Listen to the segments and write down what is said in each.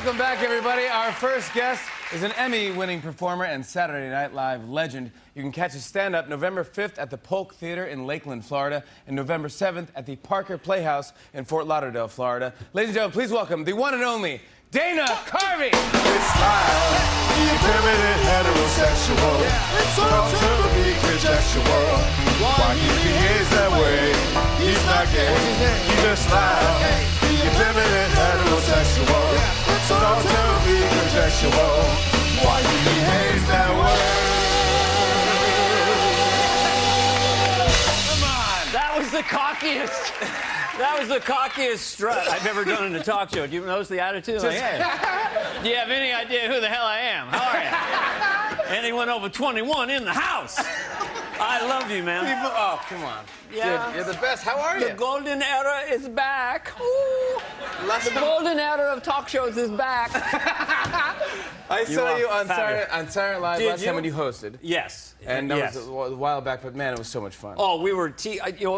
Welcome back, everybody. Our first guest is an Emmy-winning performer and Saturday Night Live legend. You can catch his stand-up November 5th at the Polk Theater in Lakeland, Florida, and November 7th at the Parker Playhouse in Fort Lauderdale, Florida. Ladies and gentlemen, please welcome the one and only Dana Carvey. It's live, feminine, heterosexual, so terribly conjectural. Why he behaves that way, he's not gay, he's just live. Feminine, heterosexual, so terribly conjectural. Why he behaves that way. Come on! That was the cockiest. That was the cockiest strut I've ever done in a talk show. Do you notice the attitude? Like, hey, do you have any idea who the hell I am? How are you? Anyone over 21 in the house? I love you, man. People, oh, come on. Yeah. Dude, you're the best. How are you? The golden era is back. Ooh. The golden era of talk shows is back. I saw you on fabulous. Saturday Night Live last time when you hosted. Yes. And that yes. was a while back, but man, it was so much fun. Oh, we were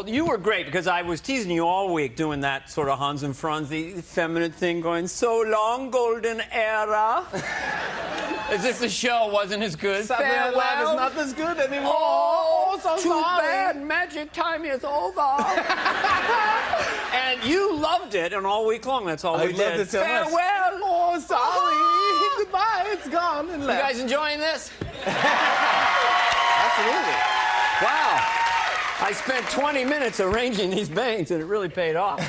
you were great because I was teasing you all week doing that sort of Hans and Franz, the feminine thing, going, so long, golden era. As if the show wasn't as good. Saturday Night Live is not this good anymore. Oh, so too sorry. bad. Magic time is over. And you loved it, and all week long, that's all we did. I loved it so much. Farewell. Oh, sorry. Goodbye. It's gone and left. You guys enjoying this? Absolutely. Wow. I spent 20 minutes arranging these bangs, and it really paid off.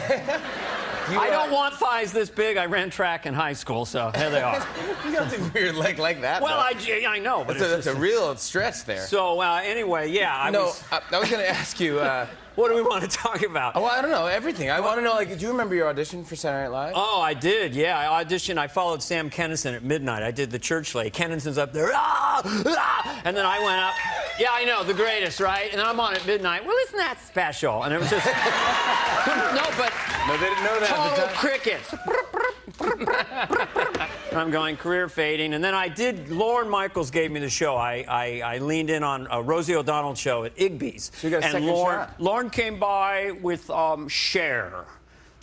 I don't want thighs this big. I ran track in high school, so here they are. You got a weird leg like that. Well, though. I know, but that's a real stretch there. So anyway, yeah. I was going to ask you. What do we want to talk about? Oh, I don't know. Everything. I want to know, like, do you remember your audition for Saturday Night Live? Oh, I did, yeah. I auditioned. I followed Sam Kinison at midnight. I did the church lady. Kinison's up there, and then I went up. Yeah, I know, the greatest, right? And then I'm on at midnight. Well, isn't that special? And it was just... No, they didn't know that at the time. Total crickets. I'm going, career fading. And then I did... Lorne Michaels gave me the show. I leaned in on a Rosie O'Donnell show at Igby's. So you got a second shot. Lorne came by with Cher,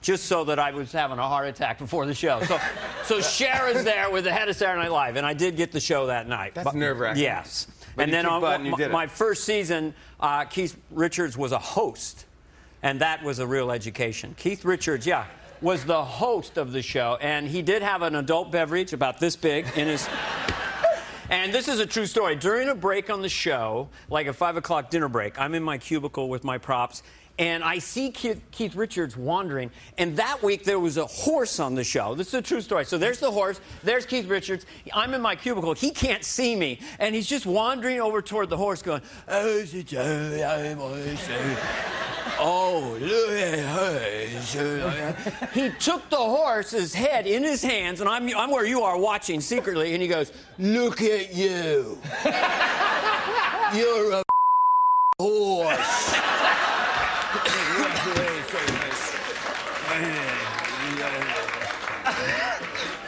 just so that I was having a heart attack before the show. So Cher is there with the head of Saturday Night Live, and I did get the show that night. That's nerve-wracking. Yes. But and then on my it. first season, Keith Richards was a host, and that was a real education. Keith Richards, yeah, was the host of the show, and he did have an adult beverage about this big in his... And this is a true story. During a break on the show, like a 5 o'clock dinner break, I'm in my cubicle with my props, and I see Keith Richards wandering. And that week, there was a horse on the show. This is a true story. So there's the horse. There's Keith Richards. I'm in my cubicle. He can't see me. And he's just wandering over toward the horse going, oh, he took the horse's head in his hands, and I'm where you are watching secretly, and he goes, look at you. You're a horse.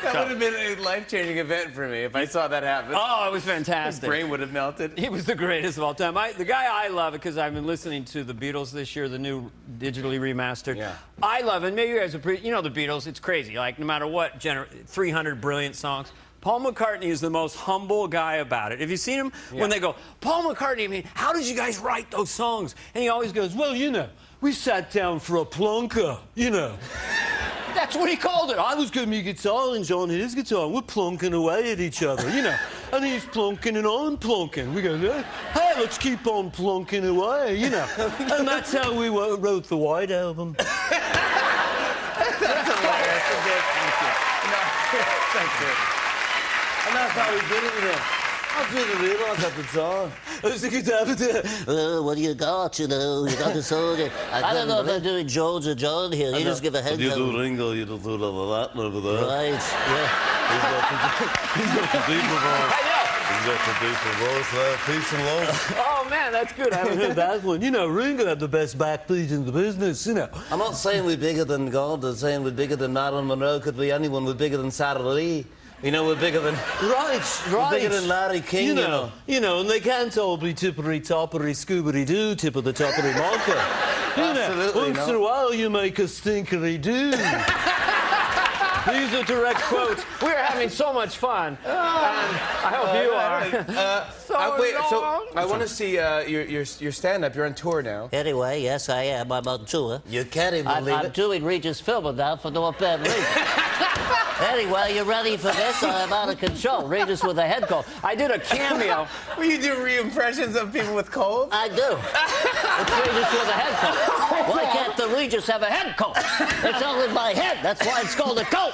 That would have been a life-changing event for me if I saw that happen. Oh, it was fantastic. My brain would have melted. He was the greatest of all time. The guy I love, because I've been listening to the Beatles this year, the new digitally remastered. Yeah. I love it. Maybe you guys you know the Beatles. It's crazy. Like, no matter what, 300 brilliant songs. Paul McCartney is the most humble guy about it. Have you seen him? Yeah. When they go, Paul McCartney, I mean, how did you guys write those songs? And he always goes, well, you know, we sat down for a plunker, you know. That's what he called it. I was giving me guitar and John his guitar, and we're plunking away at each other, you know. And he's plunking and I'm plunking. We go, hey, let's keep on plunking away, you know. And that's how we wrote the White Album. That's hilarious. Thank you. And that's how we did it, you know. I didn't realise at the time. I was thinking, what do you got, you know? You got this all there. I don't know if I'm doing George or John here. You just give a head. You do Ringo, you do all of that over there. Right, yeah. He's got the deeper voice. I know. He's got the deeper voice there. Peace and love. Oh, man, that's good. I haven't heard that one. You know, Ringo had the best backbeat in the business, you know. I'm not saying we're bigger than God. I'm saying we're bigger than Marilyn Monroe. Could be anyone. We're bigger than Sarah Lee. You know, we're bigger than... Right. We're bigger than Larry King, you know, and they can't all be tippery-toppery, scoobery-doo, tip of the toppery marker. Absolutely, Once in a while, you make a stinkery-doo. These are direct quotes. We are having so much fun. And I hope you are. Wait, so I want to see your stand-up. You're on tour now. Anyway, yes, I am. I'm on tour. You can't even I'm believe it. doing Regis Philbin now for North Bend Regis. Anyway, you ready for this? I'm out of control. Regis with a head cold. I did a cameo. Will you do re-impressions of people with colds? I do. It's Regis with a head cold. Why can't the Regis have a head cold? It's all in my head. That's why it's called a cold.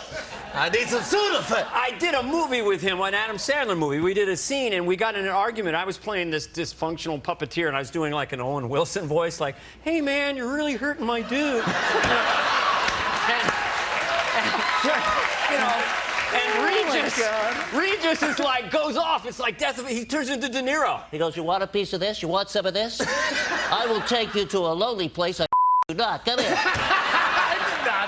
I need some Sudafed. I did a movie with him, an Adam Sandler movie. We did a scene, and we got in an argument. I was playing this dysfunctional puppeteer, and I was doing like an Owen Wilson voice, like, "Hey, man, you're really hurting my dude." And Regis is like, goes off. It's like death of, he turns into De Niro. He goes, you want a piece of this? You want some of this? I will take you to a lonely place. I do not. Come here.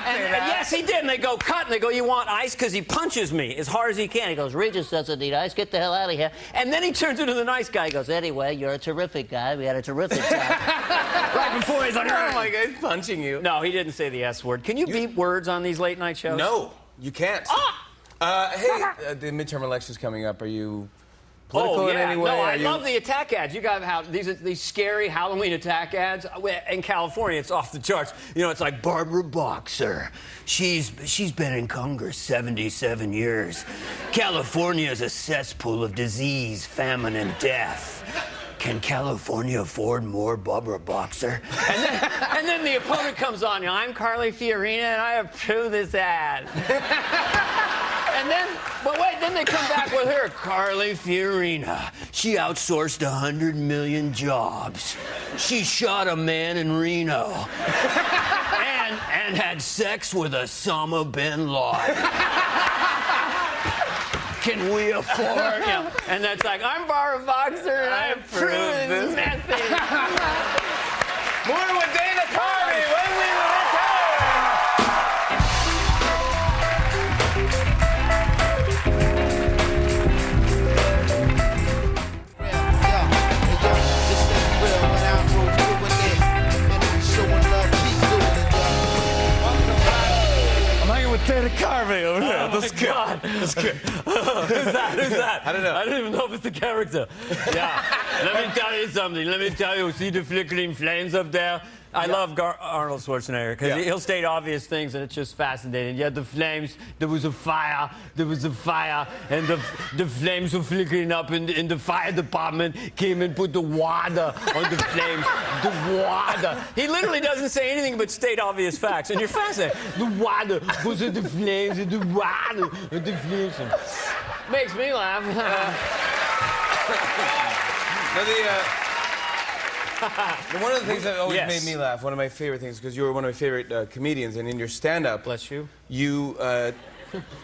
Yes, he did. And they go, cut. And they go, you want ice? Because he punches me as hard as he can. He goes, Regis doesn't need ice. Get the hell out of here. And then he turns into the nice guy. He goes, anyway, you're a terrific guy. We had a terrific time. Right before he's like, Oh my God, he's punching you. No, he didn't say the S word. Can you beep words on these late night shows? No, you can't. Hey, the midterm election's coming up. Are you political in any way? No, I Are you- love the attack ads. You got these scary Halloween attack ads. In California, it's off the charts. You know, it's like Barbara Boxer. She's been in Congress 77 years. California is a cesspool of disease, famine, and death. Can California afford more Barbara Boxer? And then the opponent comes on. You know, I'm Carly Fiorina, and I approve this ad. Then they come back with her, Carly Fiorina. She outsourced 100 million jobs. She shot a man in Reno. and had sex with Osama bin Laden. Can we afford? You know, and that's like, I'm Barbara Boxer, and I approve this message. More with Dana Carvey when we return. I'm hanging with Dana Carvey over here. Oh That's good. God. That's good. Who's that? I don't know. I don't even know if it's the character. Yeah. Let me tell you something. Let me tell you, see the flickering flames up there? I love Arnold Schwarzenegger because he'll state obvious things and it's just fascinating. Yeah, the flames, there was a fire, and the flames were flickering up and the fire department came and put the water on the flames. The water. He literally doesn't say anything but state obvious facts and you're fascinated. The water was in the flames and the water and the flames. Makes me laugh. One of the things that always Yes. made me laugh, one of my favorite things, because you were one of my favorite comedians, and in your stand-up, Bless you. you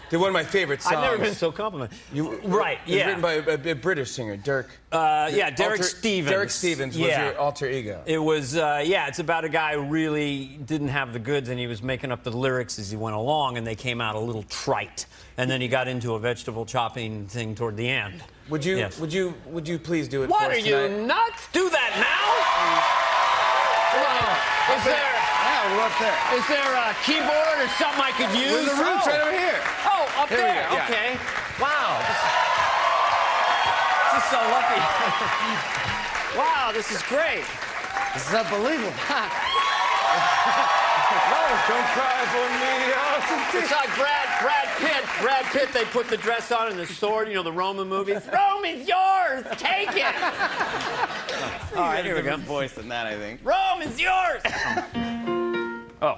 did one of my favorite songs. I've never been so complimented. Right, It was yeah. written by a British singer, Dirk. Derek Stevens. Derek Stevens was your alter ego. It was, it's about a guy who really didn't have the goods and he was making up the lyrics as he went along and they came out a little trite. And then he got into a vegetable chopping thing toward the end. Would you, Yes. would you please do it What for are us you tonight? nuts? Do that now? Is there, Yeah, we're up there. is there a keyboard or something I could use? There's a roof right over here. Oh, up Here we there. go, yeah. Okay. Wow. This is so lucky. Wow, this is great. This is unbelievable. Don't cry for me. It's like Brad Pitt, they put the dress on and the sword, you know, the Roman movies. Rome is yours! Take it! All right, here we go. Voice than that, I think. Rome is yours! Oh.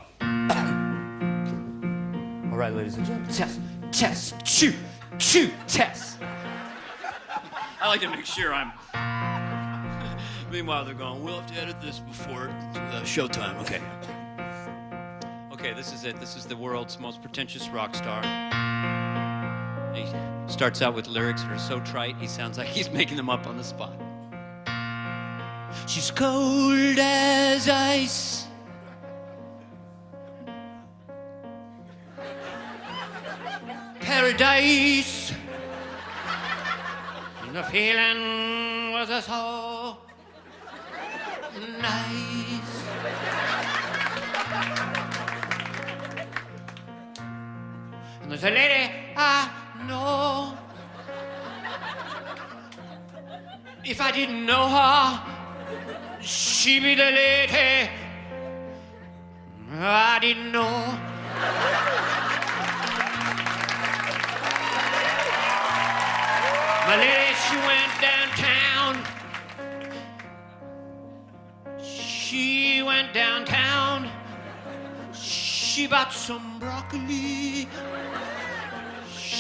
All right, ladies and gentlemen. Test, shoot, test. I like to make sure I'm... Meanwhile, they're going, we'll have to edit this before showtime. Okay. Okay, this is it. This is the world's most pretentious rock star. He starts out with lyrics that are so trite, he sounds like he's making them up on the spot. She's cold as ice. Paradise. And the feeling was so nice. And There's a lady I know. If I didn't know her, she'd be the lady I didn't know. My lady, she went downtown. She went downtown. She bought some broccoli.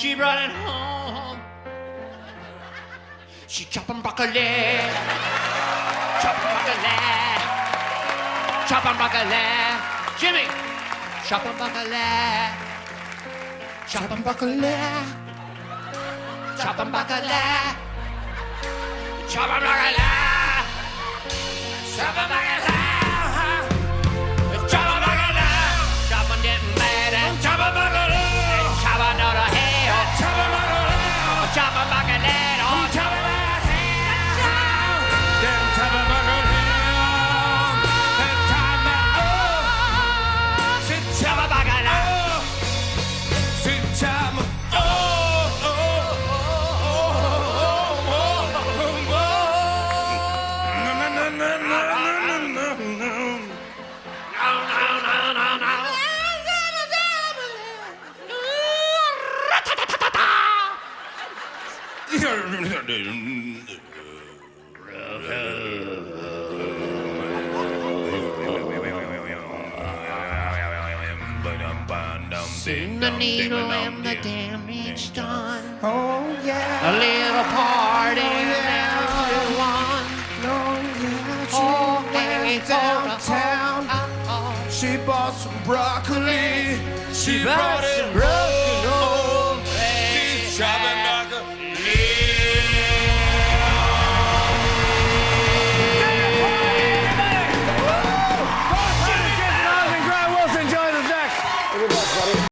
She brought it home. She chopping broccoli. Chopping broccoli. Chopping broccoli. Jimmy. Chopping broccoli. Chopping broccoli. Chopping broccoli. Chopping broccoli. Chopping broccoli. Chopping broccoli. Chopping getting mad and chopping broccoli. Chopping out of hell. Chopping broccoli. Chopping broccoli. Chopping Seen the needle and the damage done. Oh, yeah. A little party everyone. She went downtown. She bought some broccoli. She brought it